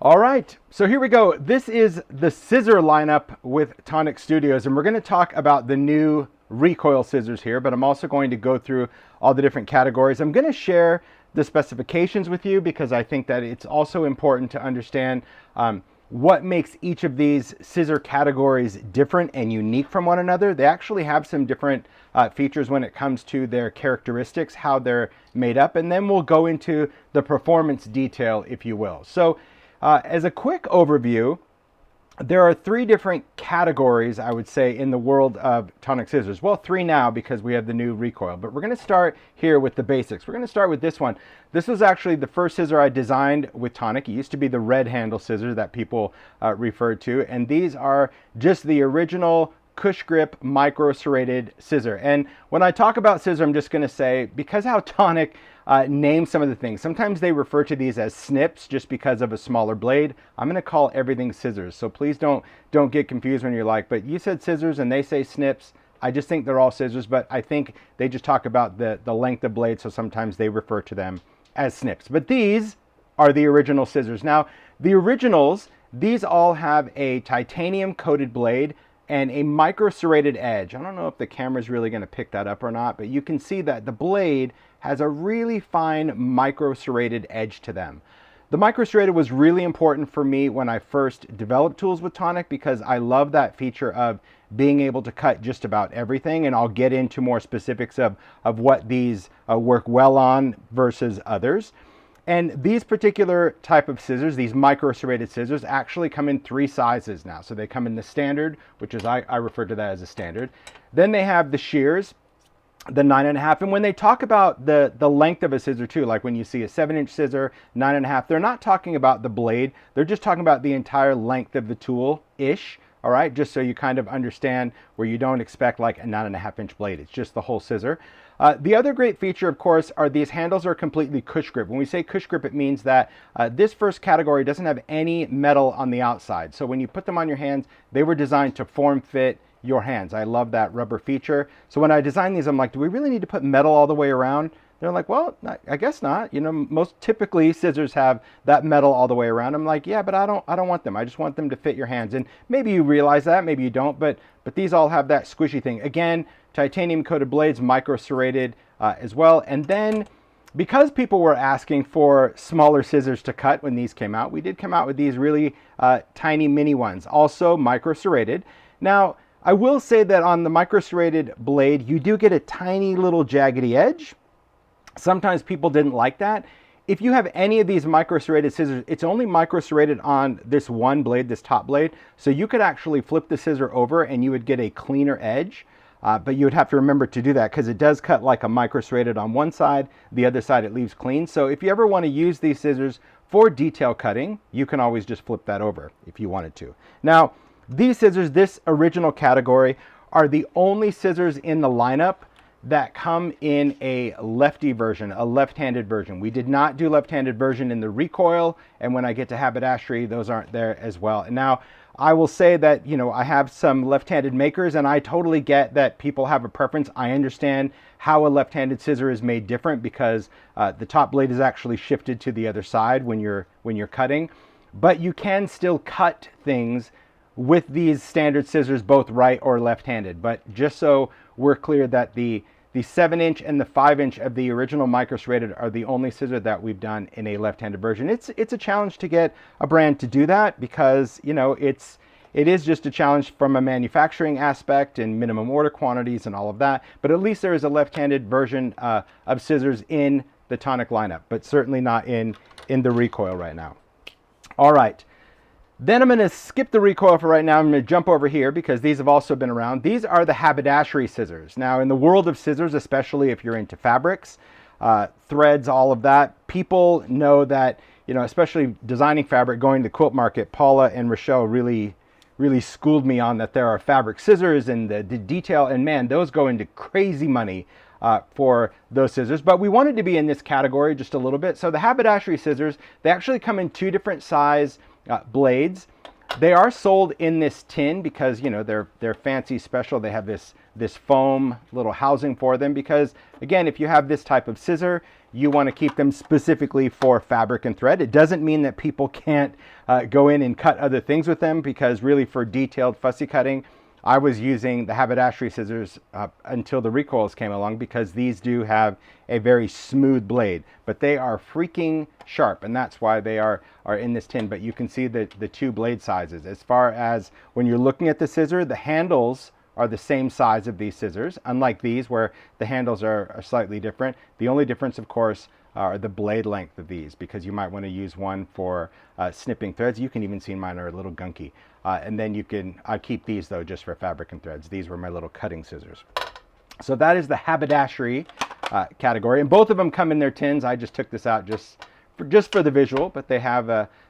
All right, so here we go. This is the scissor lineup with Tonic Studios, and we're going to talk about the new Recoil scissors here, but I'm also going to go through all the different categories. I'm going to share the specifications with you because I think that it's also important to understand what makes each of these scissor categories different and unique from one another. They actually have some different features when it comes to their characteristics, how they're made up, and then we'll go into the performance detail, if you will. So as a quick overview, there are three different categories, I would say, in the world of Tonic Scissors. Well, three now because we have the new Recoil, but we're going to start here with the basics. We're going to start with this one. This was actually the first scissor I designed with Tonic. It used to be the red handle scissor that people referred to, and these are just the original cush grip micro serrated scissor. And when I talk about scissor, I'm just going to say, because how Tonic names some of the things, sometimes they refer to these as snips just because of a smaller blade. I'm going to call everything scissors, so please don't get confused when you're like, but you said scissors and they say snips. I just think they're all scissors, but I think they just talk about the length of blade, so sometimes they refer to them as snips. But these are the original scissors. Now, the originals, these all have a titanium coated blade and a micro serrated edge. I don't know if the camera's really going to pick that up or not, but you can see that the blade has a really fine micro serrated edge to them. The micro serrated was really important for me when I first developed tools with Tonic because I love that feature of being able to cut just about everything, and I'll get into more specifics of what these work well on versus others. And these particular type of scissors, these micro serrated scissors, actually come in three sizes now. So they come in the standard, which is, I refer to that as a standard. Then they have the shears, the 9.5. And when they talk about the length of a scissor too, like when you see a 7-inch scissor, 9.5, they're not talking about the blade. They're just talking about the entire length of the tool-ish. All right, just so you kind of understand where you don't expect like a 9.5-inch blade. It's just the whole scissor. The other great feature, of course, are these handles are completely cush grip. When we say cush grip, it means that this first category doesn't have any metal on the outside. So when you put them on your hands, they were designed to form fit your hands. I love that rubber feature. So when I designed these, I'm like, do we really need to put metal all the way around? They're like, well, I guess not. You know, most typically scissors have that metal all the way around. I'm like, yeah, but I don't want them. I just want them to fit your hands. And maybe you realize that, maybe you don't, but these all have that squishy thing. Again, titanium coated blades, micro serrated as well. And then because people were asking for smaller scissors to cut when these came out, we did come out with these really tiny mini ones, also micro serrated. Now, I will say that on the micro serrated blade, you do get a tiny little jaggedy edge. Sometimes people didn't like that. If you have any of these micro serrated scissors, it's only micro serrated on this one blade, this top blade. So you could actually flip the scissor over and you would get a cleaner edge. But you would have to remember to do that because it does cut like a micro serrated on one side, the other side it leaves clean. So if you ever want to use these scissors for detail cutting, you can always just flip that over if you wanted to. Now, these scissors, this original category, are the only scissors in the lineup that come in a lefty version, a left-handed version. We did not do left-handed version in the Recoil, and when I get to haberdashery, those aren't there as well. And now, I will say that, you know, I have some left-handed makers, and I totally get that people have a preference. I understand how a left-handed scissor is made different because the top blade is actually shifted to the other side when you're cutting. But you can still cut things with these standard scissors, both right or left-handed. But just so we're clear that the 7-inch and the 5-inch of the original micro serrated are the only scissor that we've done in a left-handed version. It's a challenge to get a brand to do that because, you know, it is just a challenge from a manufacturing aspect and minimum order quantities and all of that. But at least there is a left-handed version of scissors in the Tonic lineup, but certainly not in the Recoil right now. All right. Then I'm going to skip the Recoil for right now. I'm going to jump over here because these have also been around. These are the haberdashery scissors. Now, in the world of scissors, especially if you're into fabrics, threads, all of that, people know that, you know, especially designing fabric, going to the quilt market, Paula and Rochelle really schooled me on that there are fabric scissors and the detail, and man, those go into crazy money for those scissors. But we wanted to be in this category just a little bit. So the haberdashery scissors, they actually come in two different size blades. They are sold in this tin because, you know, they're fancy special. They have this foam little housing for them because, again, if you have this type of scissor, you want to keep them specifically for fabric and thread. It doesn't mean that people can't go in and cut other things with them, because really for detailed fussy cutting, I was using the haberdashery scissors until the recoils came along, because these do have a very smooth blade, but they are freaking sharp, and that's why they are in this tin. But you can see the two blade sizes. As far as when you're looking at the scissor, the handles are the same size of these scissors, unlike these where the handles are slightly different. The only difference, of course, are the blade length of these, because you might want to use one for snipping threads. You can even see mine are a little gunky. And then I keep these though just for fabric and threads. These were my little cutting scissors. So that is the haberdashery category, and both of them come in their tins. I just took this out just for the visual, but they have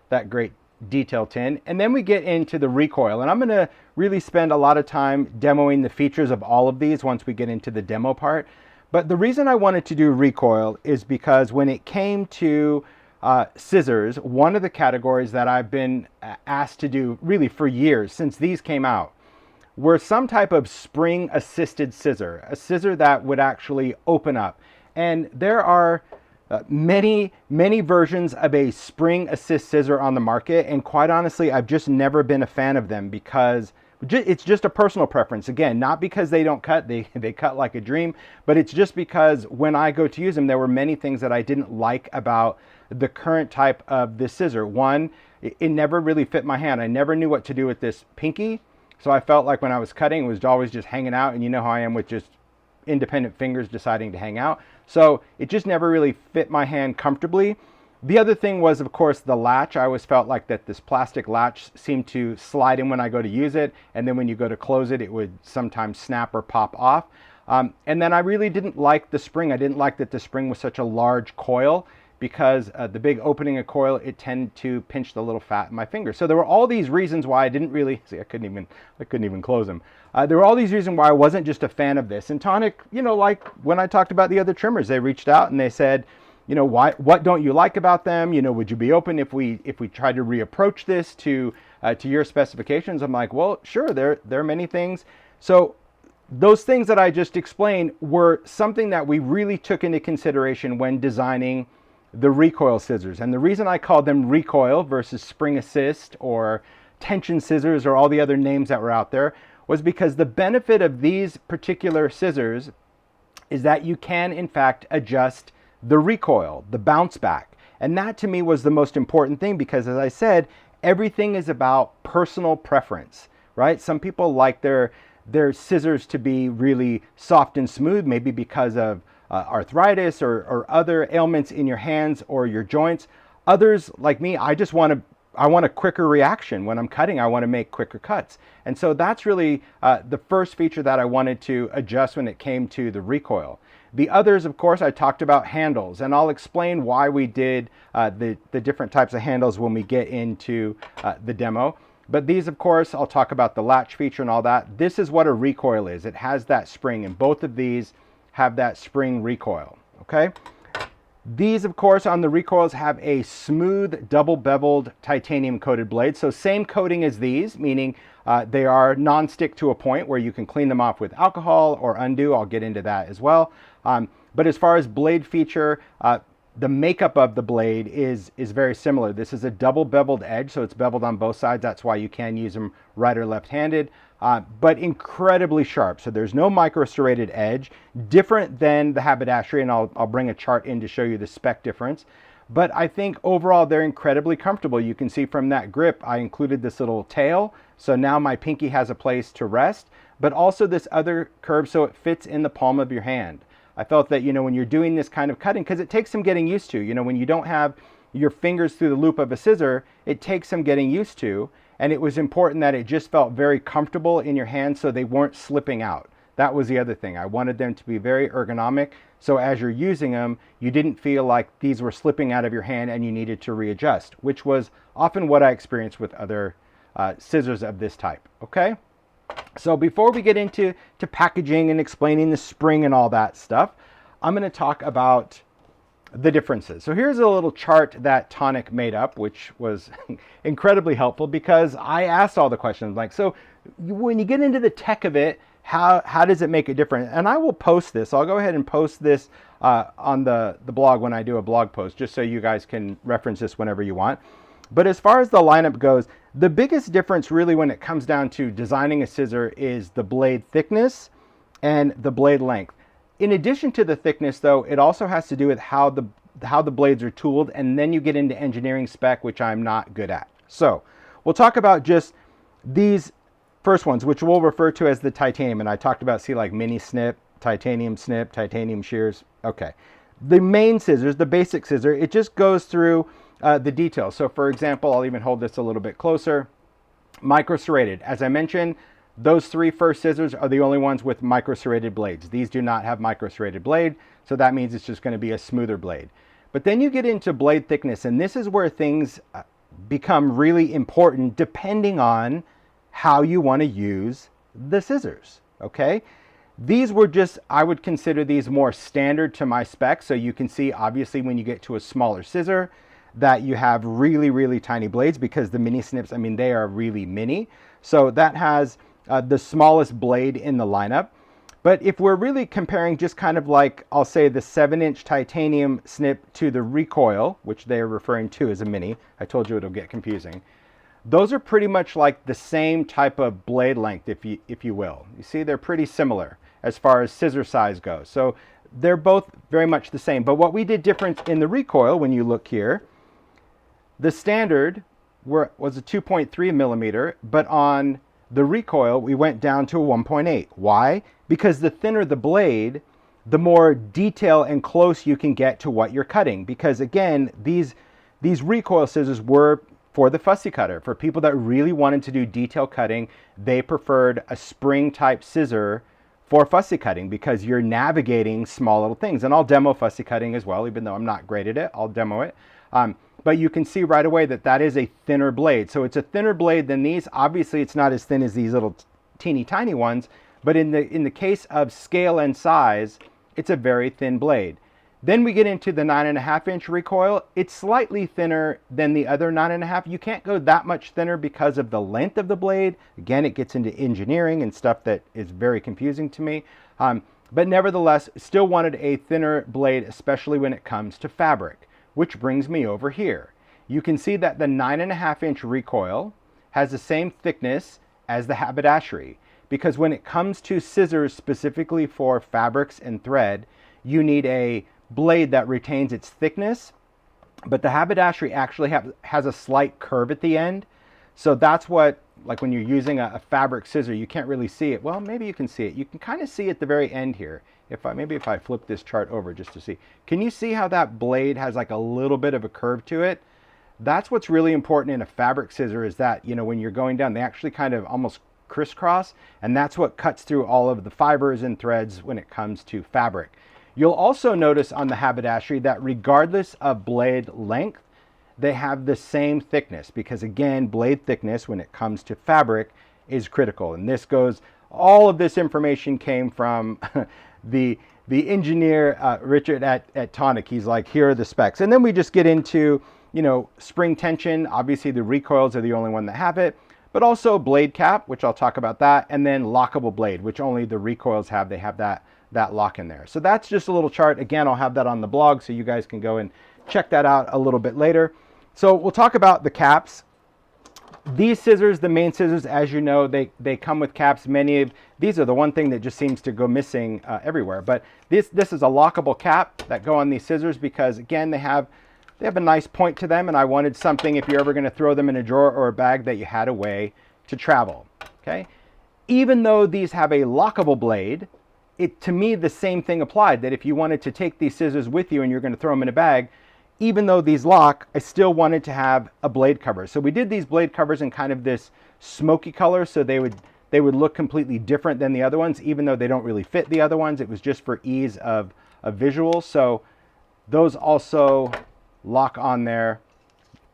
that great detail tin. And then we get into the recoil, and I'm going to really spend a lot of time demoing the features of all of these once we get into the demo part. But the reason I wanted to do recoil is because when it came to scissors, one of the categories that I've been asked to do really for years since these came out were some type of spring assisted scissor, a scissor that would actually open up. And there are many versions of a spring assist scissor on the market, and quite honestly, I've just never been a fan of them, because it's just a personal preference. Again, not because they don't cut, they cut like a dream, but it's just because when I go to use them, there were many things that I didn't like about the current type of this scissor. One, it never really fit my hand. I never knew what to do with this pinky, so I felt like when I was cutting, it was always just hanging out, and you know how I am with just independent fingers deciding to hang out. So it just never really fit my hand comfortably. The other thing was, of course, the latch. I always felt like that this plastic latch seemed to slide in when I go to use it, and then when you go to close it, it would sometimes snap or pop off. And then I really didn't like the spring. I didn't like that the spring was such a large coil, because the big opening of coil, it tended to pinch the little fat in my finger. So there were all these reasons why I didn't really see. I couldn't even close them. There were all these reasons why I wasn't just a fan of this. And Tonic, you know, like when I talked about the other trimmers, they reached out and they said, you know, what don't you like about them? You know, would you be open if we tried to reapproach this to your specifications? I'm like, well, sure. There are many things. So those things that I just explained were something that we really took into consideration when designing the recoil scissors. And the reason I called them recoil versus spring assist or tension scissors or all the other names that were out there was because the benefit of these particular scissors is that you can in fact adjust the recoil, the bounce back. And that to me was the most important thing, because as I said, everything is about personal preference, right? Some people like their scissors to be really soft and smooth, maybe because of arthritis or other ailments in your hands or your joints. Others, like me, I want a quicker reaction when I'm cutting. I want to make quicker cuts. And so that's really the first feature that I wanted to adjust when it came to the recoil. The others, of course, I talked about handles, and I'll explain why we did the different types of handles when we get into the demo. But these, of course, I'll talk about the latch feature and all that. This is what a recoil is. It has that spring, and both of these have that spring recoil, okay? These, of course, on the recoils have a smooth double beveled titanium coated blade. So same coating as these, meaning they are non-stick to a point where you can clean them off with alcohol or undo. I'll get into that as well. But as far as blade feature, the makeup of the blade is very similar. This is a double beveled edge, so it's beveled on both sides. That's why you can use them right or left-handed, but incredibly sharp. So there's no micro serrated edge, different than the haberdashery, and I'll bring a chart in to show you the spec difference. But I think overall they're incredibly comfortable. You can see from that grip, I included this little tail, so now my pinky has a place to rest, but also this other curve so it fits in the palm of your hand. I felt that, you know, when you're doing this kind of cutting, because it takes some getting used to, you know, when you don't have your fingers through the loop of a scissor, it takes some getting used to, and it was important that it just felt very comfortable in your hand so they weren't slipping out. That was the other thing. I wanted them to be very ergonomic, so as you're using them, you didn't feel like these were slipping out of your hand and you needed to readjust, which was often what I experienced with other scissors of this type, okay? So before we get into packaging and explaining the spring and all that stuff, I'm going to talk about the differences. So here's a little chart that Tonic made up, which was incredibly helpful because I asked all the questions like, so when you get into the tech of it, how does it make it different? And I will post this. I'll go ahead and post this on the blog when I do a blog post, just so you guys can reference this whenever you want. But as far as the lineup goes, the biggest difference really when it comes down to designing a scissor is the blade thickness and the blade length. In addition to the thickness though, it also has to do with how the blades are tooled, and then you get into engineering spec, which I'm not good at. So we'll talk about just these first ones, which we'll refer to as the titanium. And I talked about, see, like mini snip, titanium shears. Okay. The main scissors, the basic scissor, it just goes through the details. So for example, I'll even hold this a little bit closer. Micro serrated. As I mentioned, those three first scissors are the only ones with micro serrated blades. These do not have micro serrated blade, so that means it's just going to be a smoother blade. But then you get into blade thickness, and this is where things become really important depending on how you want to use the scissors, okay? These were just, I would consider these more standard to my specs. So you can see, obviously, when you get to a smaller scissor, that you have really, really tiny blades, because the mini snips, I mean, they are really mini. So that has the smallest blade in the lineup. But if we're really comparing just kind of like, I'll say the 7-inch titanium snip to the Recoil, which they're referring to as a mini, I told you it'll get confusing. Those are pretty much like the same type of blade length, if you will. You see, they're pretty similar as far as scissor size goes. So they're both very much the same. But what we did different in the Recoil, when you look here, the standard was a 2.3 millimeter, but on the Recoil, we went down to a 1.8. Why? Because the thinner the blade, the more detail and close you can get to what you're cutting. Because again, these Recoil scissors were for the fussy cutter. For people that really wanted to do detail cutting, they preferred a spring type scissor for fussy cutting, because you're navigating small little things. And I'll demo fussy cutting as well, even though I'm not great at it, I'll demo it. But you can see right away that that is a thinner blade. So it's a thinner blade than these. Obviously, it's not as thin as these little teeny tiny ones, but in the case of scale and size, it's a very thin blade. Then we get into the 9.5-inch Recoil. It's slightly thinner than the other 9.5. You can't go that much thinner because of the length of the blade. Again, it gets into engineering and stuff that is very confusing to me. But nevertheless, still wanted a thinner blade, especially when it comes to fabric, which brings me over here. You can see that the 9.5-inch Recoil has the same thickness as the haberdashery, because when it comes to scissors specifically for fabrics and thread, you need a blade that retains its thickness, but the haberdashery actually has a slight curve at the end. So that's what, like when you're using a fabric scissor, you can't really see it. Well, maybe you can see it. You can kind of see at the very end here. Maybe if I flip this chart over just to see, can you see how that blade has like a little bit of a curve to it? That's what's really important in a fabric scissor, is that, you know, when you're going down, they actually kind of almost crisscross, and that's what cuts through all of the fibers and threads when it comes to fabric. You'll also notice on the haberdashery that regardless of blade length, they have the same thickness, because again, blade thickness when it comes to fabric is critical. And this goes, all of this information came from the engineer, Richard at Tonic. He's like, here are the specs. And then we just get into, you know, spring tension. Obviously the Recoils are the only one that have it, but also blade cap, which I'll talk about that. And then lockable blade, which only the Recoils have. They have that lock in there. So that's just a little chart. Again, I'll have that on the blog, so you guys can go and check that out a little bit later. So we'll talk about the caps. These scissors, the main scissors, as you know, they come with caps. Many of these are the one thing that just seems to go missing everywhere. But this is a lockable cap that go on these scissors, because again, they have a nice point to them, and I wanted something, if you're ever going to throw them in a drawer or a bag, that you had a way to travel. Okay, even though these have a lockable blade, to me the same thing applied, that if you wanted to take these scissors with you and you're going to throw them in a bag, even though these lock, I still wanted to have a blade cover. So we did these blade covers in kind of this smoky color, so they would look completely different than the other ones, even though they don't really fit the other ones. It was just for ease of visual. So those also lock on there.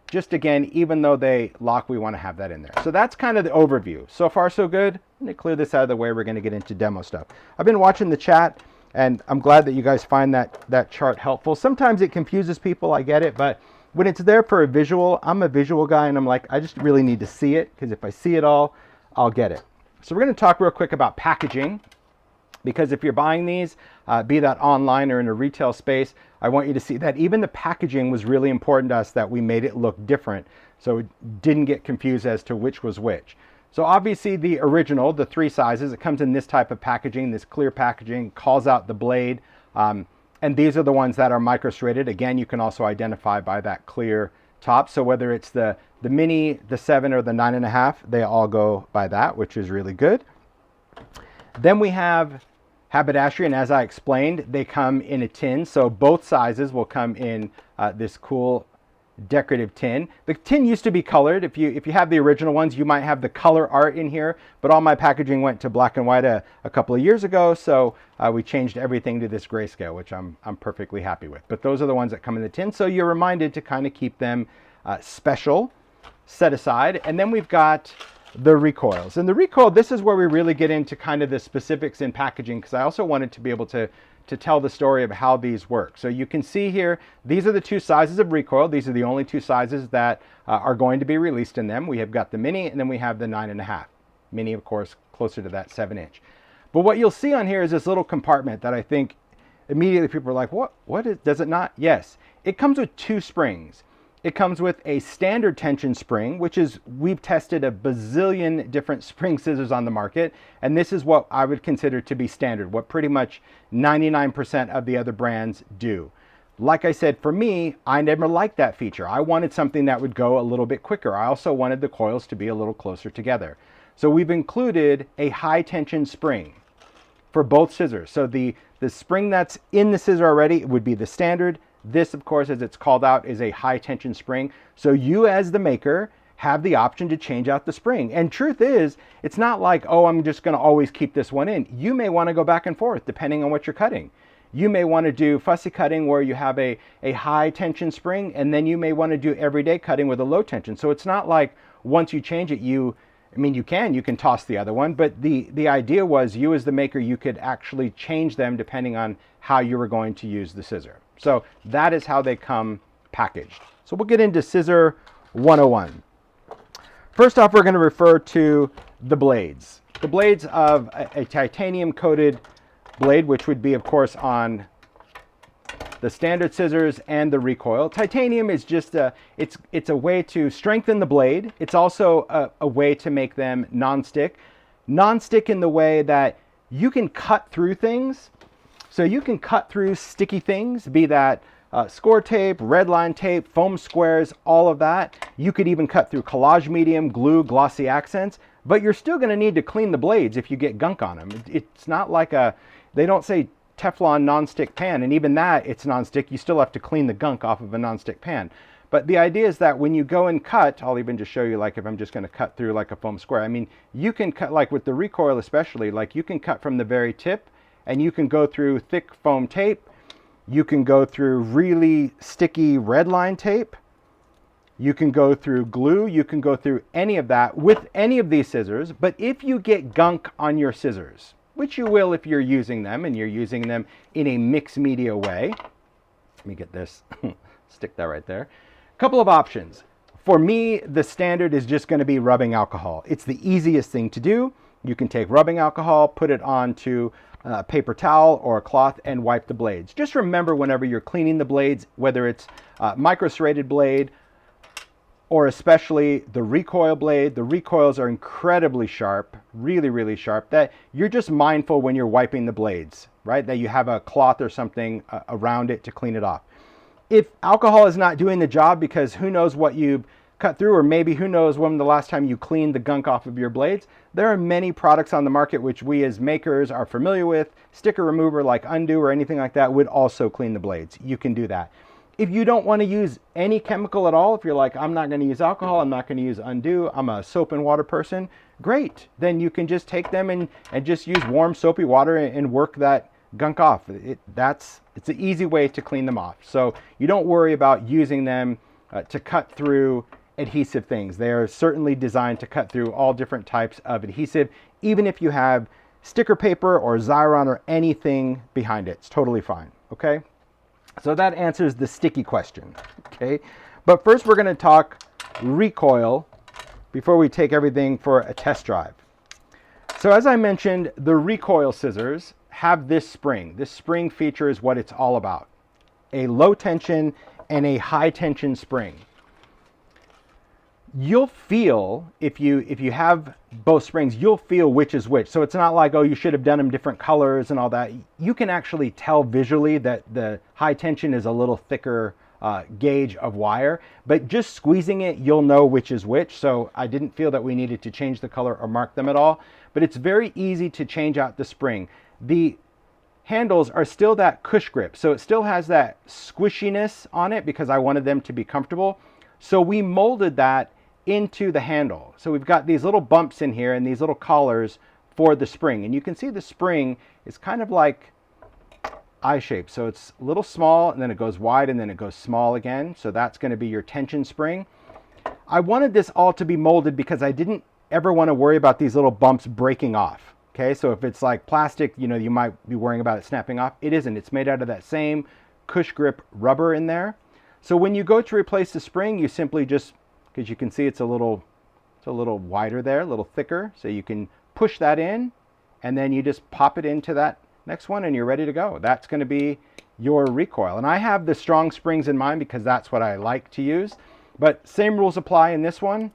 Just again, even though they lock, we want to have that in there. So that's kind of the overview. So far, so good. Let me clear this out of the way. We're going to get into demo stuff. I've been watching the chat, and I'm glad that you guys find that chart helpful. Sometimes it confuses people, I get it, but when it's there for a visual, I'm a visual guy, and I'm like, I just really need to see it, because if I see it all, I'll get it. So we're going to talk real quick about packaging, because if you're buying these, be that online or in a retail space, I want you to see that even the packaging was really important to us, that we made it look different so it didn't get confused as to which was which. So obviously the original, the 3 sizes, it comes in this type of packaging, this clear packaging, calls out the blade. And these are the ones that are micro-serrated. Again, you can also identify by that clear top. So whether it's the mini, the 7, or the 9.5, they all go by that, which is really good. Then we have haberdashery, and as I explained, they come in a tin. So both sizes will come in this cool decorative tin. The tin used to be colored. If you have the original ones, you might have the color art in here, but all my packaging went to black and white a couple of years ago, so we changed everything to this grayscale, which I'm perfectly happy with. But those are the ones that come in the tin, so you're reminded to kind of keep them special, set aside. And then we've got the recoils. And the recoil, this is where we really get into kind of the specifics in packaging, because I also wanted to be able to tell the story of how these work. So you can see here, these are the 2 sizes of recoil. These are the only 2 sizes that are going to be released in them. We have got the mini, and then we have the 9.5. Mini, of course, closer to that 7-inch. But what you'll see on here is this little compartment that I think immediately people are like, does it not? Yes, it comes with 2 springs. It comes with a standard tension spring, which is, we've tested a bazillion different spring scissors on the market, and this is what I would consider to be standard, what pretty much 99% of the other brands do. Like I said, for me, I never liked that feature. I wanted something that would go a little bit quicker. I also wanted the coils to be a little closer together. So we've included a high tension spring for both scissors. So the spring that's in the scissor already would be the standard. This, of course, as it's called out, is a high tension spring. So you as the maker have the option to change out the spring. And truth is, it's not like, oh, I'm just going to always keep this one in. You may want to go back and forth depending on what you're cutting. You may want to do fussy cutting where you have a high tension spring, and then you may want to do everyday cutting with a low tension. So it's not like once you change it, you can toss the other one, but the idea was, you as the maker, you could actually change them depending on how you were going to use the scissor. So that is how they come packaged. So we'll get into Scissor 101. First off, we're going to refer to the blades. The blades of a titanium coated blade, which would be, of course, on the standard scissors and the recoil. Titanium is just it's a way to strengthen the blade. It's also a way to make them non-stick. Non-stick in the way that you can cut through things. So you can cut through sticky things, be that score tape, red line tape, foam squares, all of that. You could even cut through collage medium, glue, glossy accents, but you're still going to need to clean the blades if you get gunk on them. It's not like they don't say Teflon non-stick pan, and even that, it's non-stick. You still have to clean the gunk off of a non-stick pan. But the idea is that when you go and cut, I'll even just show you, like if I'm just going to cut through like a foam square. You can cut, like with the recoil especially, like you can cut from the very tip, and you can go through thick foam tape. You can go through really sticky red line tape. You can go through glue. You can go through any of that with any of these scissors. But if you get gunk on your scissors, which you will if you're using them and you're using them in a mixed media way. Let me get this, stick that right there. A couple of options. For me, the standard is just going to be rubbing alcohol. It's the easiest thing to do. You can take rubbing alcohol, put it onto a paper towel or a cloth, and wipe the blades. Just remember, whenever you're cleaning the blades, whether it's a micro-serrated blade or especially the recoil blade, the recoils are incredibly sharp, really, really sharp, that you're just mindful when you're wiping the blades, right? That you have a cloth or something around it to clean it off. If alcohol is not doing the job, because who knows what you cut through, or maybe who knows when the last time you cleaned the gunk off of your blades, there are many products on the market which we as makers are familiar with. Sticker remover like Undo or anything like that would also clean the blades. You can do that. If you don't want to use any chemical at all, if you're like, I'm not going to use alcohol, I'm not going to use Undo, I'm a soap and water person, great. Then you can just take them and just use warm soapy water and work that gunk off. It's an easy way to clean them off. So you don't worry about using them to cut through adhesive things. They are certainly designed to cut through all different types of adhesive, even if you have sticker paper or Xyron or anything behind it. It's totally fine, okay? So that answers the sticky question, okay? But first we're going to talk recoil before we take everything for a test drive. So as I mentioned, the recoil scissors have this spring. This spring feature is what it's all about. A low tension and a high tension spring. You'll feel, if you have both springs, you'll feel which is which. So it's not like, oh, you should have done them different colors and all that. You can actually tell visually that the high tension is a little thicker gauge of wire, but just squeezing it, you'll know which is which. So I didn't feel that we needed to change the color or mark them at all, but it's very easy to change out the spring. The handles are still that cush grip, so it still has that squishiness on it because I wanted them to be comfortable. So we molded that into the handle. So we've got these little bumps in here and these little collars for the spring, and you can see the spring is kind of like I-shaped. So it's a little small and then it goes wide and then it goes small again. So that's going to be your tension spring. I wanted this all to be molded because I didn't ever want to worry about these little bumps breaking off. Okay, so if it's like plastic, you know, you might be worrying about it snapping off. It isn't. It's made out of that same cush grip rubber in there. So when you go to replace the spring, you simply just, because you can see it's a little wider there, a little thicker. So you can push that in and then you just pop it into that next one and you're ready to go. That's going to be your recoil. And I have the strong springs in mind because that's what I like to use. But same rules apply in this one.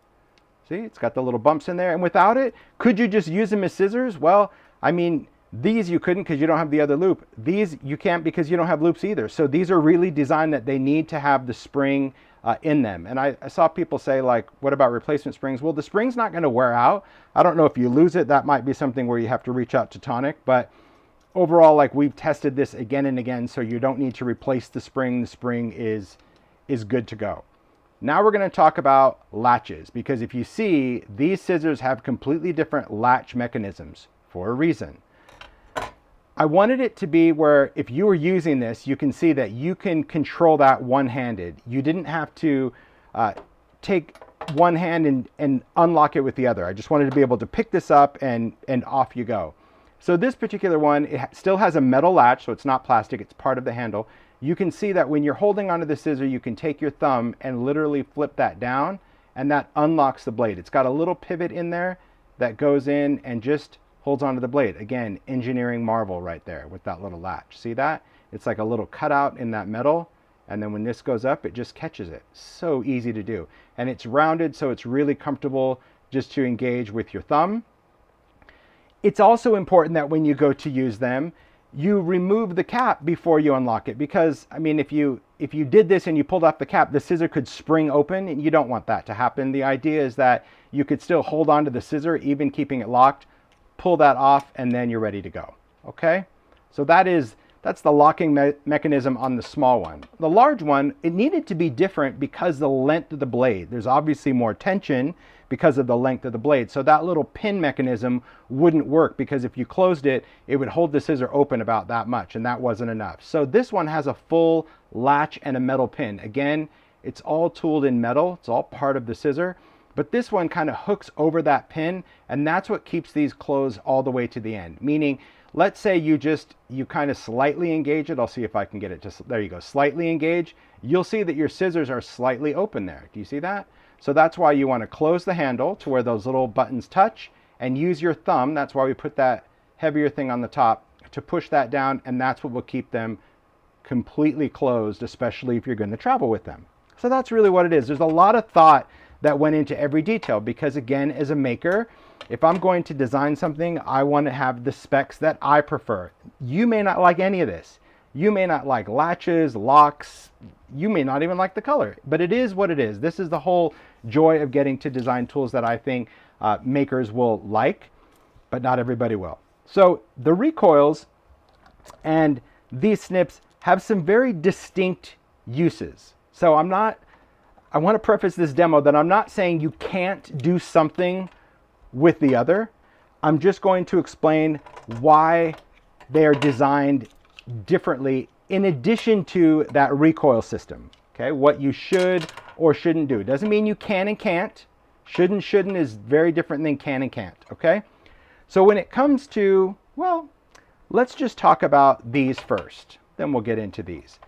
See, it's got the little bumps in there. And without it, could you just use them as scissors? Well, I mean, these you couldn't because you don't have the other loop. These you can't because you don't have loops either. So these are really designed that they need to have the spring in them. And I saw people say, like, what about replacement springs? Well, the spring's not going to wear out. I don't know if you lose it. That might be something where you have to reach out to Tonic. But overall, like, we've tested this again and again, so you don't need to replace the spring. The spring is good to go. Now we're going to talk about latches, because if you see, these scissors have completely different latch mechanisms for a reason. I wanted it to be where if you were using this, you can see that you can control that one-handed. You didn't have to take one hand and unlock it with the other. I just wanted to be able to pick this up and off you go. So this particular one, it still has a metal latch, so it's not plastic, it's part of the handle. You can see that when you're holding onto the scissor, you can take your thumb and literally flip that down, and that unlocks the blade. It's got a little pivot in there that goes in and just holds onto the blade. Again, engineering marvel right there with that little latch. See that? It's like a little cutout in that metal, and then when this goes up, it just catches it. So easy to do. And it's rounded, so it's really comfortable just to engage with your thumb. It's also important that when you go to use them, you remove the cap before you unlock it, because I mean, if you did this and you pulled off the cap, the scissor could spring open, and you don't want that to happen. The idea is that you could still hold on to the scissor, even keeping it locked, pull that off, and then you're ready to go. Okay, so that's the locking mechanism on the small one. The large one, it needed to be different because the length of the blade. There's obviously more tension because of the length of the blade. So that little pin mechanism wouldn't work, because if you closed it, it would hold the scissor open about that much, and that wasn't enough. So this one has a full latch and a metal pin. Again, it's all tooled in metal. It's all part of the scissor. But this one kind of hooks over that pin, and that's what keeps these closed all the way to the end. Meaning, let's say you kind of slightly engage it. I'll see if I can get it to, there you go, slightly engage. You'll see that your scissors are slightly open there. Do you see that? So that's why you want to close the handle to where those little buttons touch, and use your thumb. That's why we put that heavier thing on the top to push that down, and that's what will keep them completely closed, especially if you're going to travel with them. So that's really what it is. There's a lot of thought that went into every detail, because again, as a maker, if I'm going to design something, I want to have the specs that I prefer. You may not like any of this. You may not like latches, locks, you may not even like the color, but it is what it is. This is the whole joy of getting to design tools that I think makers will like, but not everybody will. So the recoils and these snips have some very distinct uses. So I want to preface this demo that I'm not saying you can't do something with the other. I'm just going to explain why they are designed differently in addition to that recoil system. Okay, what you should or shouldn't do. Doesn't mean you can and can't. Should and shouldn't is very different than can and can't. Okay, so when it comes to, well, let's just talk about these first, then we'll get into these.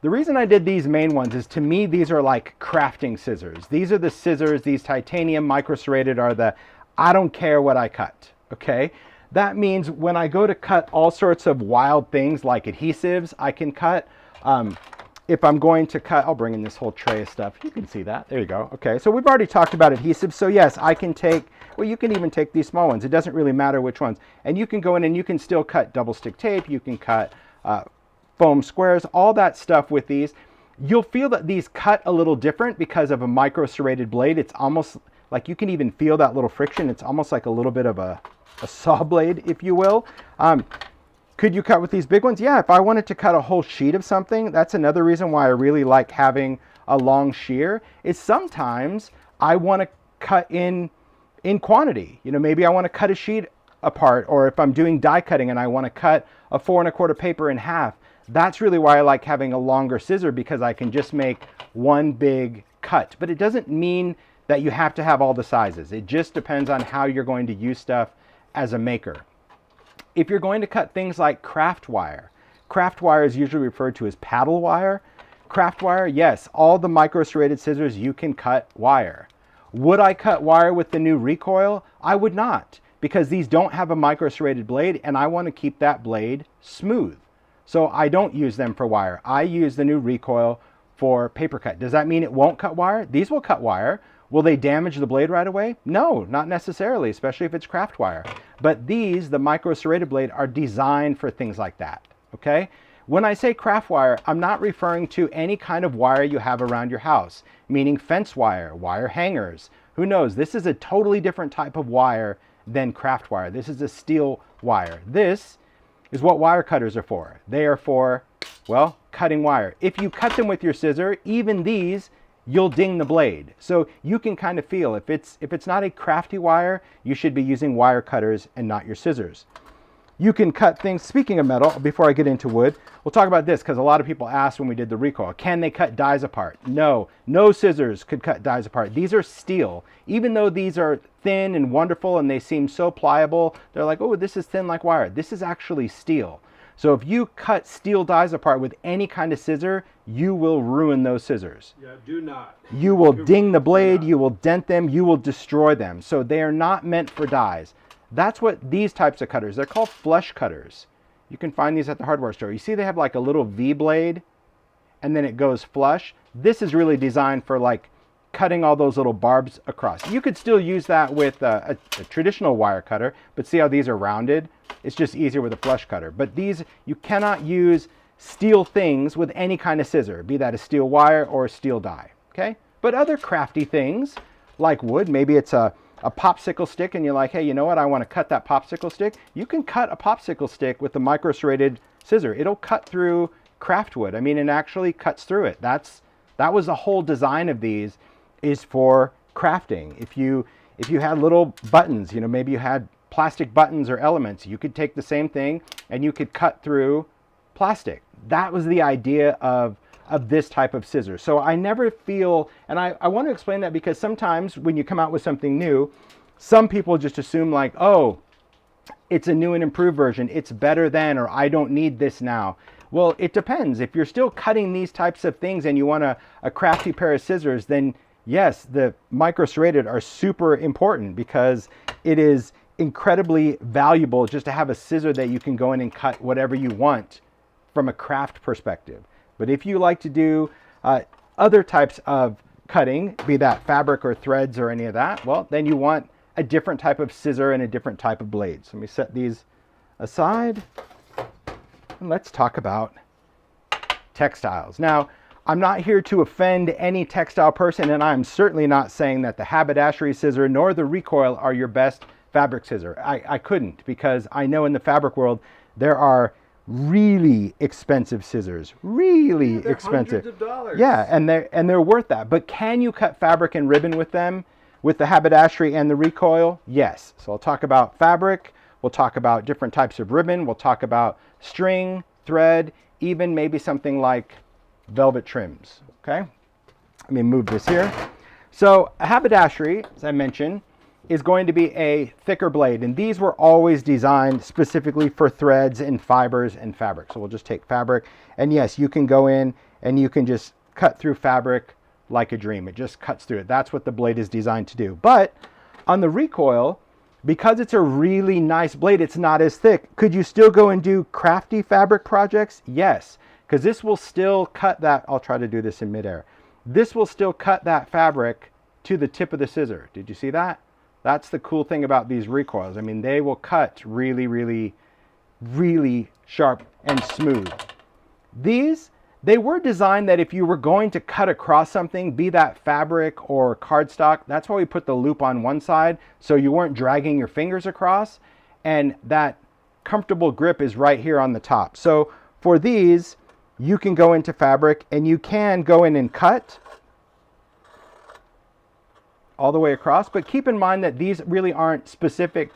The reason I did these main ones is, to me, these are like crafting scissors. These are the scissors, these titanium micro serrated are the, I don't care what I cut. okay? That means when I go to cut all sorts of wild things like adhesives, I can cut. If I'm going to cut, I'll bring in this whole tray of stuff. You can see that. There you go. Okay, so we've already talked about adhesives. So yes, I can take, well, you can even take these small ones. It doesn't really matter which ones. And you can go in and you can still cut double stick tape. You can cut foam squares, all that stuff with these. You'll feel that these cut a little different because of a micro serrated blade. It's almost like you can even feel that little friction. It's almost like a little bit of a saw blade, if you will. Could you cut with these big ones? Yeah, if I wanted to cut a whole sheet of something, that's another reason why I really like having a long shear, is sometimes I want to cut in quantity. You know, maybe I want to cut a sheet apart, or if I'm doing die cutting and I want to cut a 4 1/4 paper in half, that's really why I like having a longer scissor, because I can just make one big cut. But it doesn't mean that you have to have all the sizes. It just depends on how you're going to use stuff as a maker. If you're going to cut things like craft wire is usually referred to as paddle wire. Craft wire, yes, all the micro serrated scissors, you can cut wire. Would I cut wire with the new Recoil? I would not, because these don't have a micro serrated blade and I want to keep that blade smooth. So I don't use them for wire. I use the new Recoil for paper cut. Does that mean it won't cut wire? These will cut wire. Will they damage the blade right away? No, not necessarily, especially if it's craft wire. But these, the micro serrated blade, are designed for things like that, okay? When I say craft wire, I'm not referring to any kind of wire you have around your house, meaning fence wire, wire hangers. Who knows? This is a totally different type of wire than craft wire. This is a steel wire. This is what wire cutters are for. They are for, well, cutting wire. If you cut them with your scissor, even these, you'll ding the blade. So you can kind of feel if it's not a crafty wire, you should be using wire cutters and not your scissors. You can cut things, speaking of metal, before I get into wood, we'll talk about this because a lot of people asked when we did the Recoil, can they cut dies apart? No, no scissors could cut dies apart. These are steel. Even though these are thin and wonderful and they seem so pliable, they're like, oh, this is thin like wire. This is actually steel. So if you cut steel dies apart with any kind of scissor, you will ruin those scissors. Yeah, do not. You will ding the blade, you will dent them, you will destroy them. So they are not meant for dies. That's what these types of cutters, they're called flush cutters. You can find these at the hardware store. You see they have like a little V blade and then it goes flush. This is really designed for like cutting all those little barbs across. You could still use that with a traditional wire cutter, but see how these are rounded? It's just easier with a flush cutter. But these, you cannot use steel things with any kind of scissor, be that a steel wire or a steel die, okay? But other crafty things like wood, maybe it's a popsicle stick and you're like, hey, you know what? I want to cut that popsicle stick. You can cut a popsicle stick with a micro serrated scissor. It'll cut through craft wood. I mean, it actually cuts through it. That was the whole design of these, is for crafting. If you had little buttons, you know, maybe you had plastic buttons or elements, you could take the same thing and you could cut through plastic. That was the idea of this type of scissor. So I never feel, and I want to explain that because sometimes when you come out with something new, some people just assume like, oh, it's a new and improved version, it's better than, or I don't need this now. Well, it depends. If you're still cutting these types of things and you want a crafty pair of scissors, then yes, the micro serrated are super important because it is incredibly valuable just to have a scissor that you can go in and cut whatever you want from a craft perspective. But if you like to do other types of cutting, be that fabric or threads or any of that, well, then you want a different type of scissor and a different type of blade. So let me set these aside and let's talk about textiles. Now, I'm not here to offend any textile person, and I'm certainly not saying that the haberdashery scissor nor the Recoil are your best fabric scissor. I couldn't, because I know in the fabric world there are really expensive scissors, really expensive. Hundreds of dollars. Yeah, and they're worth that. But can you cut fabric and ribbon with them, with the haberdashery and the Recoil? Yes. So I'll talk about fabric, we'll talk about different types of ribbon, we'll talk about string, thread, even maybe something like velvet trims, okay? Let me move this here. So a haberdashery, as I mentioned, is going to be a thicker blade, and these were always designed specifically for threads and fibers and fabric. So we'll just take fabric, and yes, you can go in and you can just cut through fabric like a dream. It just cuts through it. That's what the blade is designed to do. But on the Recoil, Because it's a really nice blade, it's not as thick. Could you still go and do crafty fabric projects? Yes, because this will still cut that. I'll try to do this in midair. This will still cut that fabric to the tip of the scissor. Did you see that? That's the cool thing about these recoils. I mean, they will cut really, really, really sharp and smooth. These, they were designed that if you were going to cut across something, be that fabric or cardstock, that's why we put the loop on one side, so you weren't dragging your fingers across, and that comfortable grip is right here on the top. So for these, you can go into fabric and you can go in and cut all the way across, but keep in mind that these really aren't specific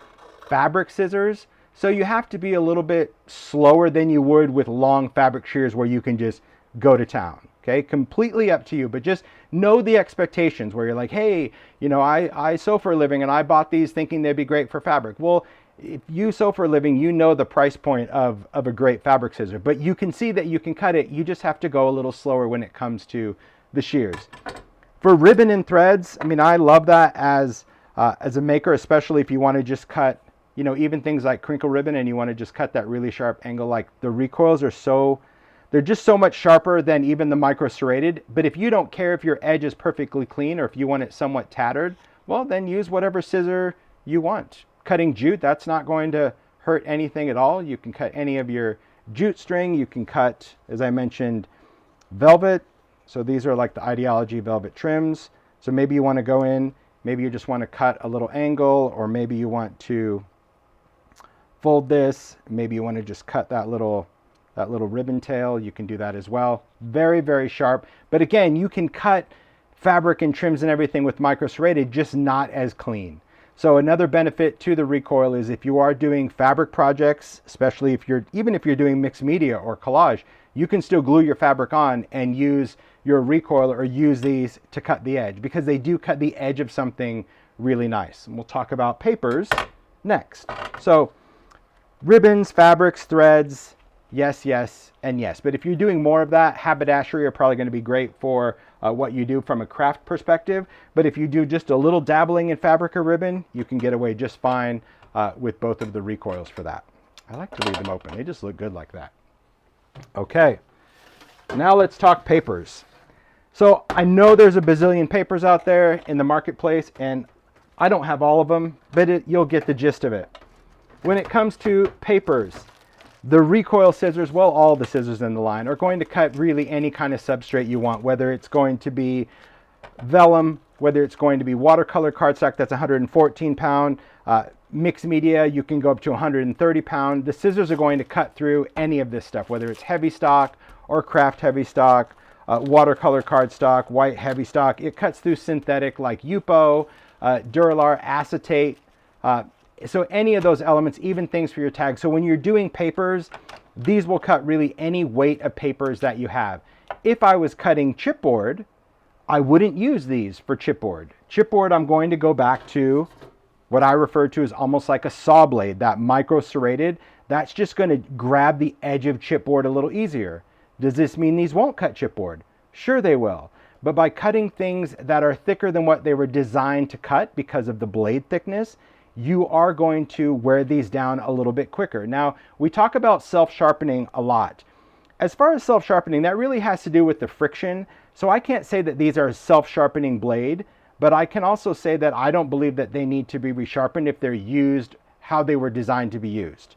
fabric scissors, so you have to be a little bit slower than you would with long fabric shears where you can just go to town. Okay, completely up to you, but just know the expectations where you're like, hey, you know, I sew for a living and I bought these thinking they'd be great for fabric. Well, if you sew for a living, you know the price point of a great fabric scissor, but you can see that you can cut it. You just have to go a little slower when it comes to the shears. For ribbon and threads, I mean, I love that as a maker, especially if you want to just cut, you know, even things like crinkle ribbon and you want to just cut that really sharp angle. Like the recoils are so, they're just so much sharper than even the micro serrated. But if you don't care if your edge is perfectly clean or if you want it somewhat tattered, well, then use whatever scissor you want. Cutting jute, that's not going to hurt anything at all. You can cut any of your jute string. You can cut, as I mentioned, velvet. So these are like the Ideology velvet trims. So maybe you want to go in, maybe you just want to cut a little angle, or maybe you want to fold this. Maybe you want to just cut that little ribbon tail. You can do that as well. Very, very sharp. But again, you can cut fabric and trims and everything with micro serrated, just not as clean. So another benefit to the recoil is if you are doing fabric projects, especially if you're doing mixed media or collage, you can still glue your fabric on and use your recoil or use these to cut the edge, because they do cut the edge of something really nice. And we'll talk about papers next. So ribbons, fabrics, threads, yes, yes, and yes. But if you're doing more of that, haberdashery are probably going to be great for what you do from a craft perspective. But if you do just a little dabbling in fabric or ribbon, you can get away just fine with both of the recoils for that. I like to leave them open. They just look good like that. Okay, now let's talk papers. So I know there's a bazillion papers out there in the marketplace, and I don't have all of them, but you'll get the gist of it. When it comes to papers, the recoil scissors, well, all the scissors in the line are going to cut really any kind of substrate you want, whether it's going to be vellum, whether it's going to be watercolor cardstock that's 114 pound, mixed media, you can go up to 130 pound. The scissors are going to cut through any of this stuff, whether it's heavy stock or craft heavy stock, watercolor cardstock, white heavy stock. It cuts through synthetic like Yupo, Duralar, acetate. So any of those elements, even things for your tags. So when you're doing papers, these will cut really any weight of papers that you have. If I was cutting chipboard, I wouldn't use these for chipboard. Chipboard, I'm going to go back to what I refer to as almost like a saw blade, that micro serrated. That's just going to grab the edge of chipboard a little easier. Does this mean these won't cut chipboard? Sure they will. But by cutting things that are thicker than what they were designed to cut because of the blade thickness, you are going to wear these down a little bit quicker. Now, we talk about self-sharpening a lot. As far as self-sharpening, that really has to do with the friction. So I can't say that these are a self-sharpening blade, but I can also say that I don't believe that they need to be resharpened if they're used how they were designed to be used.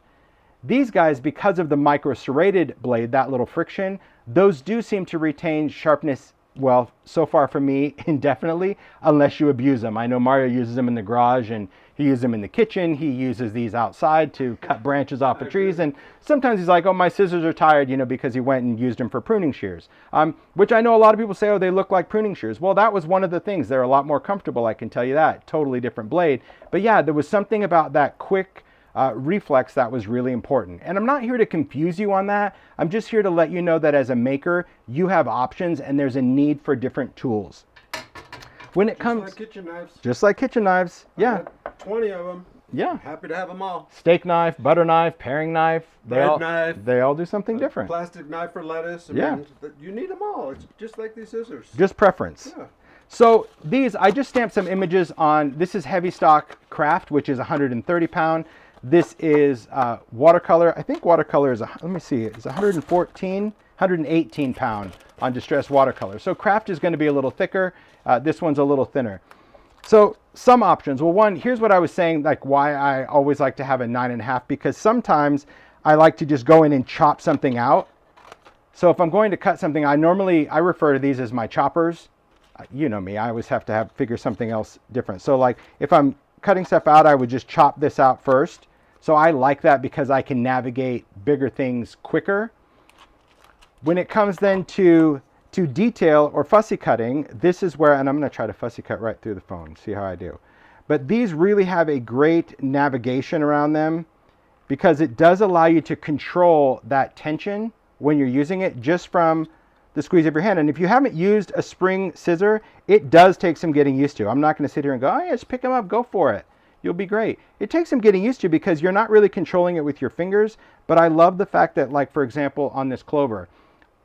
These guys, because of the micro serrated blade, that little friction, those do seem to retain sharpness, well, so far for me, indefinitely, unless you abuse them. I know Mario uses them in the garage, and he uses them in the kitchen. He uses these outside to cut branches off of trees, and sometimes he's like, oh, my scissors are tired, you know, because he went and used them for pruning shears, which I know a lot of people say, oh, they look like pruning shears. Well, that was one of the things. They're a lot more comfortable, I can tell you that. Totally different blade. But yeah, there was something about that quick reflex that was really important. And I'm not here to confuse you on that. I'm just here to let you know that as a maker, you have options and there's a need for different tools. When it comes, like kitchen knives. Just like kitchen knives, yeah. 20 of them. Yeah. Happy to have them all. Steak knife, butter knife, paring knife. Bread knife. They all do something different. Plastic knife for lettuce. I Yeah. mean, you need them all. It's just like these scissors. Just preference. Yeah. So these, I just stamped some images on, this is heavy stock craft, which is 130 pound. This is watercolor. I think watercolor is, let me see, it's 118 pound on distressed watercolor. So craft is going to be a little thicker. This one's a little thinner. So some options. Well, one, here's what I was saying, like why I always like to have a 9.5, because sometimes I like to just go in and chop something out. So if I'm going to cut something, I refer to these as my choppers. You know me, I always have to figure something else different. So like if I'm cutting stuff out, I would just chop this out first. So I like that because I can navigate bigger things quicker. When it comes then to detail or fussy cutting, this is where, and I'm going to try to fussy cut right through the phone, see how I do. But these really have a great navigation around them because it does allow you to control that tension when you're using it just from the squeeze of your hand. And if you haven't used a spring scissor, it does take some getting used to. I'm not going to sit here and go, oh yeah, just pick them up, go for it. You'll be great. It takes some getting used to because you're not really controlling it with your fingers. But I love the fact that, like, for example, on this clover,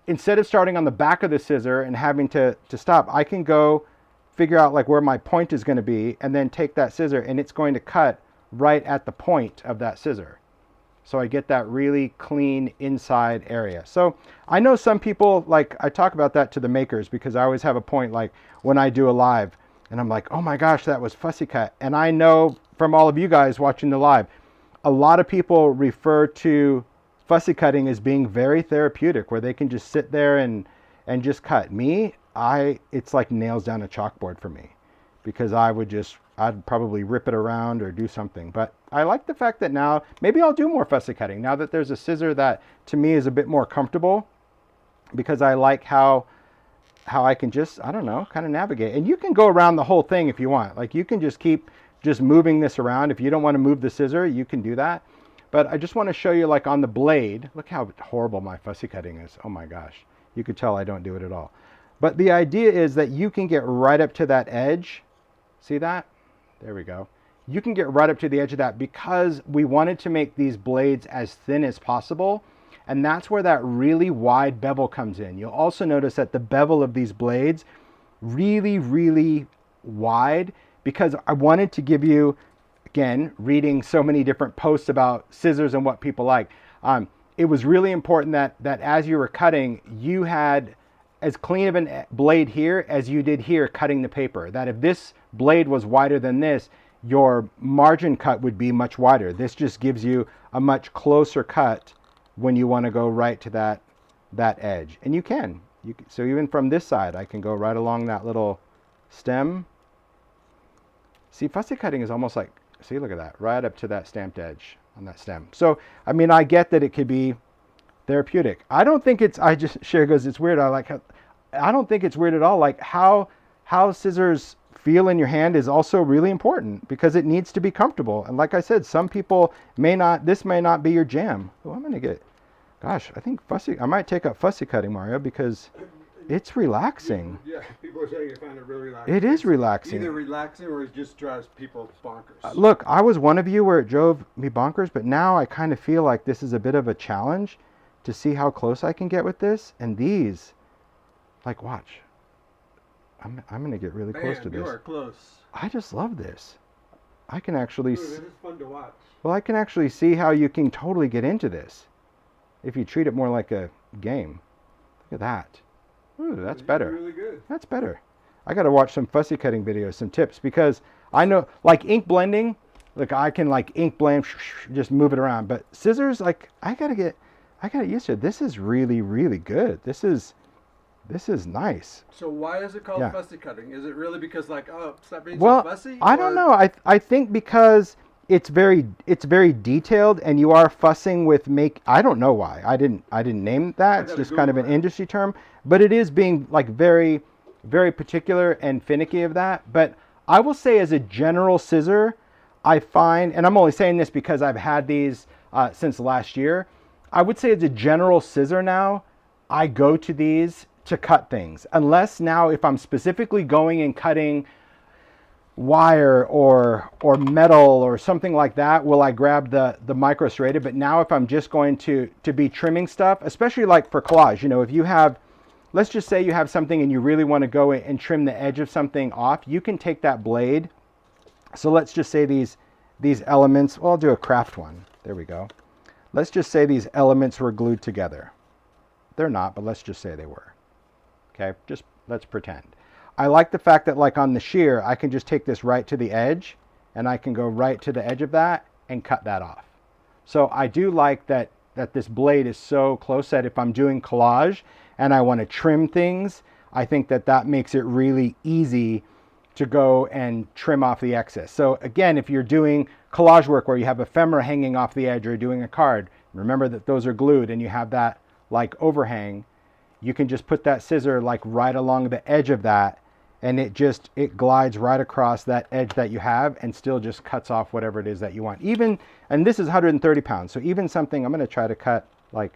instead of starting on the back of the scissor and having to stop, I can go figure out like where my point is going to be and then take that scissor and it's going to cut right at the point of that scissor. So I get that really clean inside area. So I know some people, like I talk about that to the makers because I always have a point like when I do a live and I'm like, oh my gosh, that was fussy cut. And I know from all of you guys watching the live, a lot of people refer to fussy cutting as being very therapeutic where they can just sit there and just cut. Me, it's like nails down a chalkboard for me because I'd probably rip it around or do something. But I like the fact that now maybe I'll do more fussy cutting now that there's a scissor that to me is a bit more comfortable because I like how I can just, I don't know, kind of navigate. And you can go around the whole thing if you want. Like you can just keep just moving this around. If you don't want to move the scissor, you can do that. But I just want to show you like on the blade, look how horrible my fussy cutting is. Oh my gosh. You could tell I don't do it at all. But the idea is that you can get right up to that edge. See that? There we go. You can get right up to the edge of that because we wanted to make these blades as thin as possible. And that's where that really wide bevel comes in. You'll also notice that the bevel of these blades really, really wide because I wanted to give you, again, reading so many different posts about scissors and what people like. It was really important that as you were cutting, you had as clean of a blade here as you did here cutting the paper. That if this blade was wider than this, your margin cut would be much wider. This just gives you a much closer cut when you want to go right to that edge. And you can. So even from this side, I can go right along that little stem. See, fussy cutting is almost like, see, look at that, right up to that stamped edge on that stem. So, I mean, I get that it could be therapeutic. I don't think it's, Sherry goes, it's weird. I don't think it's weird at all. Like how scissors feel in your hand is also really important because it needs to be comfortable. And like I said, some people this may not be your jam. Oh, I'm going to get, gosh, I think I might take up fussy cutting, Mario, because it's relaxing. Yeah, people are saying you find it really relaxing. It is relaxing. Either relaxing or it just drives people bonkers. Look, I was one of you where it drove me bonkers, but now I kind of feel like this is a bit of a challenge to see how close I can get with this. And these, like, watch. I'm going to get really close to this. You are close. I just love this. I can actually... Ooh, this is fun to watch. Well, I can actually see how you can totally get into this if you treat it more like a game. Look at that. Ooh, that's better. Really good. That's better. I got to watch some fussy cutting videos, some tips, because I know, like ink blending, look, I can like ink blend, just move it around. But scissors, like, I got to get used to it. This is really, really good. This is nice. So why is it called fussy cutting? Is it really because like, oh, stop being so fussy? I don't know. I think because it's very detailed and you are fussing with I don't know why. I didn't name that. It's just kind of an industry term, but it is being like very, very particular and finicky of that. But I will say as a general scissor, I find, and I'm only saying this because I've had these since last year. I would say as a general scissor now, I go to these to cut things. Unless now if I'm specifically going and cutting wire or metal or something like that, will I grab the micro serrated. But now if I'm just going to be trimming stuff, especially like for collage, you know, if you have, let's just say you have something and you really want to go and trim the edge of something off, you can take that blade So let's just say these elements, well, I'll do a craft one. There we go. Let's just say these elements were glued together. They're not, but let's just say they were. Okay, just let's pretend. I like the fact that like on the shear, I can just take this right to the edge and I can go right to the edge of that and cut that off. So I do like that this blade is so close that if I'm doing collage and I want to trim things, I think that makes it really easy to go and trim off the excess. So again, if you're doing collage work where you have ephemera hanging off the edge or doing a card, remember that those are glued and you have that like overhang, you can just put that scissor like right along the edge of that and it glides right across that edge that you have and still just cuts off whatever it is that you want. Even, and this is 130 pounds, so even something, I'm gonna try to cut like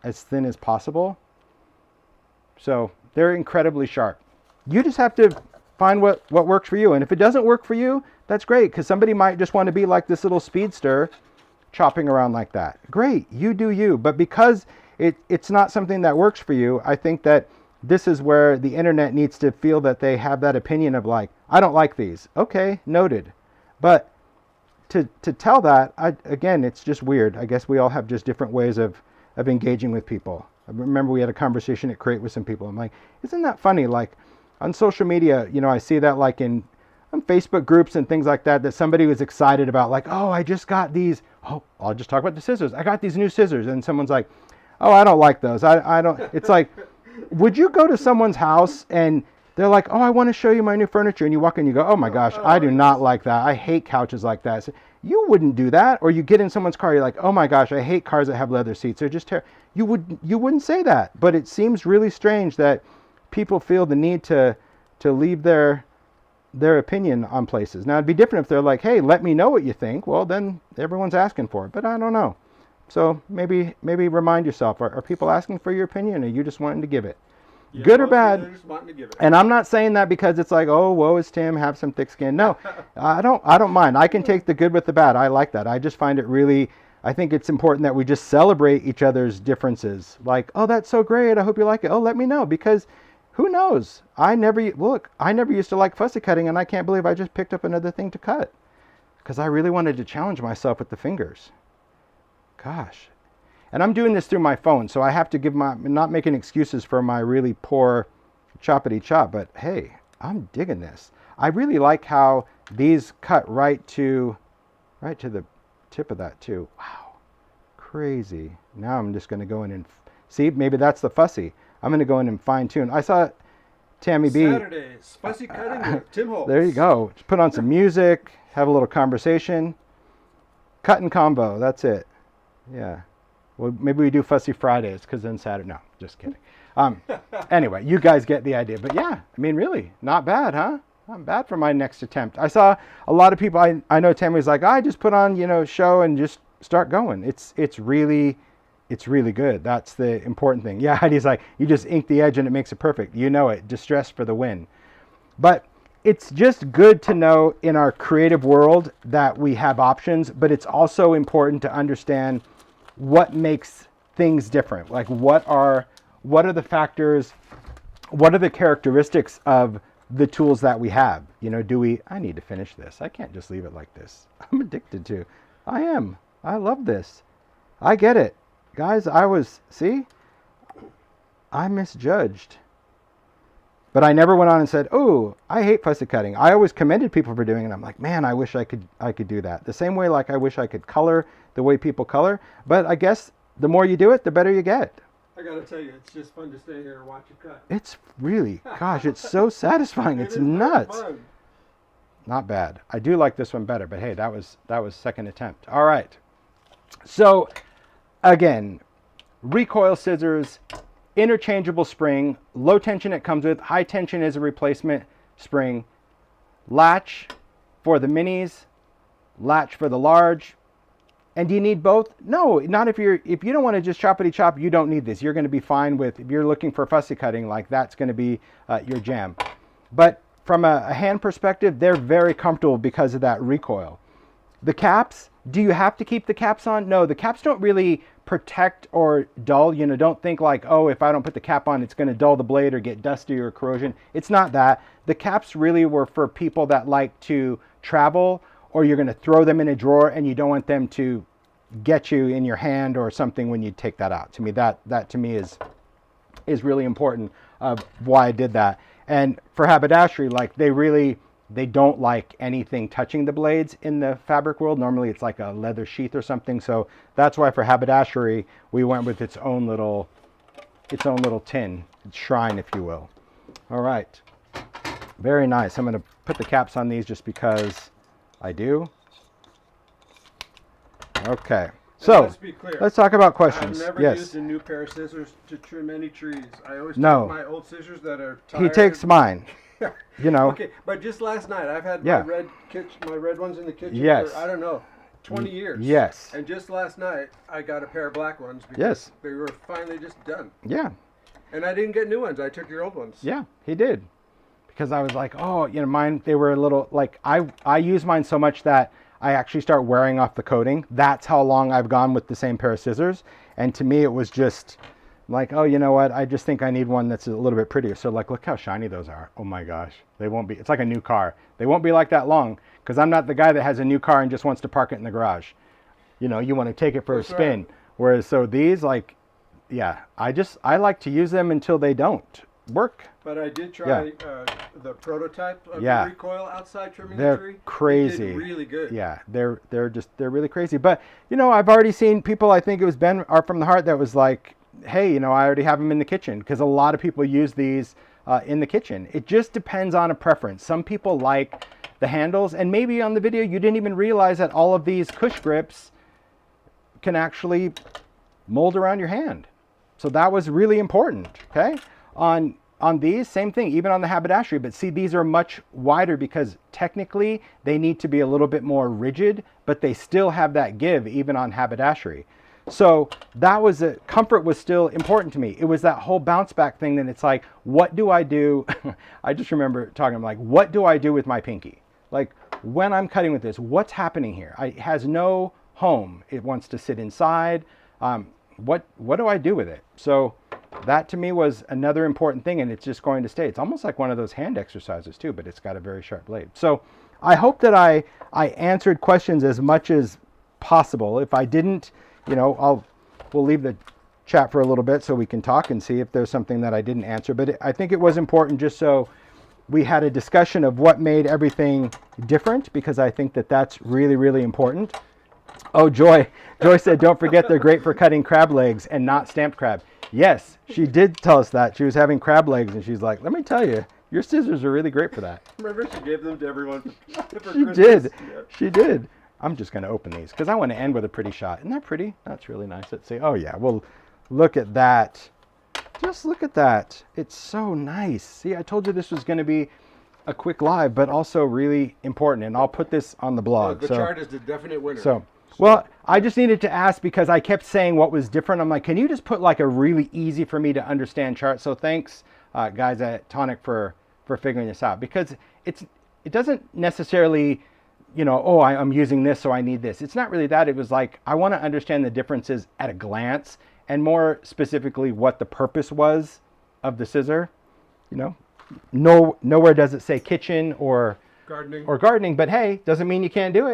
as thin as possible. So they're incredibly sharp. You just have to find what works for you. And if it doesn't work for you, that's great, because somebody might just want to be like this little speedster chopping around like that. Great, you do you. But because it's not something that works for you, I think that this is where the internet needs to feel that they have that opinion of like, I don't like these. Okay, noted. But to tell that, again, it's just weird. I guess we all have just different ways of engaging with people. I remember we had a conversation at Crate with some people. I'm like, isn't that funny? Like on social media, you know, I see that like on Facebook groups and things like that, that somebody was excited about like, oh, I just got these. Oh, I'll just talk about the scissors. I got these new scissors. And someone's like, oh, I don't like those. I don't. It's like, would you go to someone's house and they're like, oh, I want to show you my new furniture. And you walk in and you go, oh my gosh, I do not like that. I hate couches like that. So you wouldn't do that. Or you get in someone's car, you're like, oh my gosh, I hate cars that have leather seats. They're just terrible. You wouldn't say that. But it seems really strange that people feel the need to leave their opinion on places. Now it'd be different if they're like, hey, let me know what you think. Well, then everyone's asking for it. But I don't know. So maybe remind yourself, are people asking for your opinion, or are you just wanting to give it? Yeah, good or bad? Just wanting to give it. And I'm not saying that because it's like, oh, woe is Tim, have some thick skin. No, I don't mind. I can take the good with the bad. I like that. I just find it really, I think it's important that we just celebrate each other's differences. Like, oh, that's so great. I hope you like it. Oh, let me know, because who knows? I never used to like fussy cutting, and I can't believe I just picked up another thing to cut because I really wanted to challenge myself with the fingers. Gosh. And I'm doing this through my phone, so I have to not making excuses for my really poor choppity chop, but hey, I'm digging this. I really like how these cut right to the tip of that too. Wow. Crazy. Now I'm just going to go in and see, maybe that's the fussy. I'm going to go in and fine tune. I saw Tammy B. Saturdays, fussy cutting with Tim Holtz. There you go. Just put on some music, have a little conversation. Cut and combo, that's it. Yeah. Well, maybe we do Fussy Fridays because then Saturday. No, just kidding. Anyway, you guys get the idea. But yeah, I mean, really, not bad, huh? Not bad for my next attempt. I saw a lot of people. I know Tammy's like, I just put on, show and just start going. It's really good. That's the important thing. Yeah, Heidi's like, you just ink the edge and it makes it perfect. You know it. Distress for the win. But it's just good to know in our creative world that we have options, but it's also important to understand what makes things different. Like what are the factors, what are the characteristics of the tools that we have? I need to finish this. I can't just leave it like this. I'm addicted to. I love this. I get it. Guys, I misjudged. But I never went on and said, oh, I hate fussy cutting. I always commended people for doing it. I'm like, man, I wish I could do that. The same way like I wish I could color the way people color. But I guess the more you do it, the better you get. I got to tell you, it's just fun to stay here and watch you cut. It's really, gosh, it's so satisfying. It's nuts. Fun. Not bad. I do like this one better, but hey, that was second attempt. All right. So again, recoil scissors, interchangeable spring, low tension it comes with, high tension is a replacement spring, latch for the minis, latch for the large. And do you need both? No, not if you don't want to just choppity chop, you don't need this. You're going to be fine with, if you're looking for fussy cutting, like that's going to be your jam. But from a hand perspective, they're very comfortable because of that recoil. The caps, do you have to keep the caps on? No, the caps don't really protect or dull. Don't think like, oh, if I don't put the cap on, it's going to dull the blade or get dusty or corrosion. It's not that. The caps really were for people that like to travel, or you're going to throw them in a drawer and you don't want them to get you in your hand or something when you take that out. To me, that to me is really important of why I did that. And for haberdashery, like they don't like anything touching the blades in the fabric world. Normally it's like a leather sheath or something. So that's why for haberdashery, we went with its own little tin, shrine, if you will. All right, very nice. I'm going to put the caps on these just because I do. Okay, so let's be clear. Let's talk about questions. I've never Yes. used a new pair of scissors to trim any trees. I always take No. my old scissors that are tired. He takes mine. You know. Okay, but just last night I've had Yeah. my red ones in the kitchen Yes. for, I don't know, 20 years. Yes. And just last night I got a pair of black ones because Yes. they were finally just done. Yeah. And I didn't get new ones. I took your old ones. Yeah, he did. Because I was like, oh, you know, mine, they were a little, like, I use mine so much that I actually start wearing off the coating. That's how long I've gone with the same pair of scissors. And to me, it was just like, oh, you know what? I just think I need one that's a little bit prettier. So like, look how shiny those are. Oh my gosh. They won't be, it's like a new car. They won't be like that long because I'm not the guy that has a new car and just wants to park it in the garage. You know, you want to take it for That's a spin. right. Whereas, so these, like, yeah, I like to use them until they don't work. But I did try the prototype of Yeah. the Recoil outside trimming They're the tree. crazy. It did really good. Yeah, they're really crazy. But you know, I've already seen people. I think it was Ben Art from the Heart that was like, "Hey, you know, I already have them in the kitchen," because a lot of people use these in the kitchen. It just depends on a preference. Some people like the handles, and maybe on the video you didn't even realize that all of these cush grips can actually mold around your hand. So that was really important. Okay, on these, same thing, even on the haberdashery, but see, these are much wider because technically they need to be a little bit more rigid, but they still have that give even on haberdashery. So that was comfort was still important to me. It was that whole bounce back thing that it's like, what do I do? I just remember talking, I'm like, what do I do with my pinky? Like when I'm cutting with this, what's happening here? It has no home. It wants to sit inside. What do I do with it? So that to me was another important thing, and it's just going to stay. It's almost like one of those hand exercises too, but it's got a very sharp blade. So I hope that I answered questions as much as possible. If I didn't, you know, we'll leave the chat for a little bit so we can talk and see if there's something that I didn't answer. But I think it was important just so we had a discussion of what made everything different, because I think that that's really, really important. Oh, Joy said, don't forget they're great for cutting crab legs and not stamped crab. Yes, she did tell us that. She was having crab legs, and she's like, let me tell you, your scissors are really great for that. Remember, she gave them to everyone for She Christmas? did. Yeah. She did. I'm just going to open these because I want to end with a pretty shot. Isn't that pretty? That's really nice. Let's see. Oh, yeah. Well, look at that. Just look at that. It's so nice. See, I told you this was going to be a quick live, but also really important. And I'll put this on the blog. The chart is the definite winner. So, well, I just needed to ask because I kept saying what was different. I'm like, can you just put like a really easy for me to understand chart? So thanks, guys at Tonic for figuring this out, because it doesn't necessarily, you know, oh, I'm using this, so I need this. It's not really that. It was like, I want to understand the differences at a glance, and more specifically what the purpose was of the scissor. You know, nowhere does it say kitchen or gardening. but hey, doesn't mean you can't do it.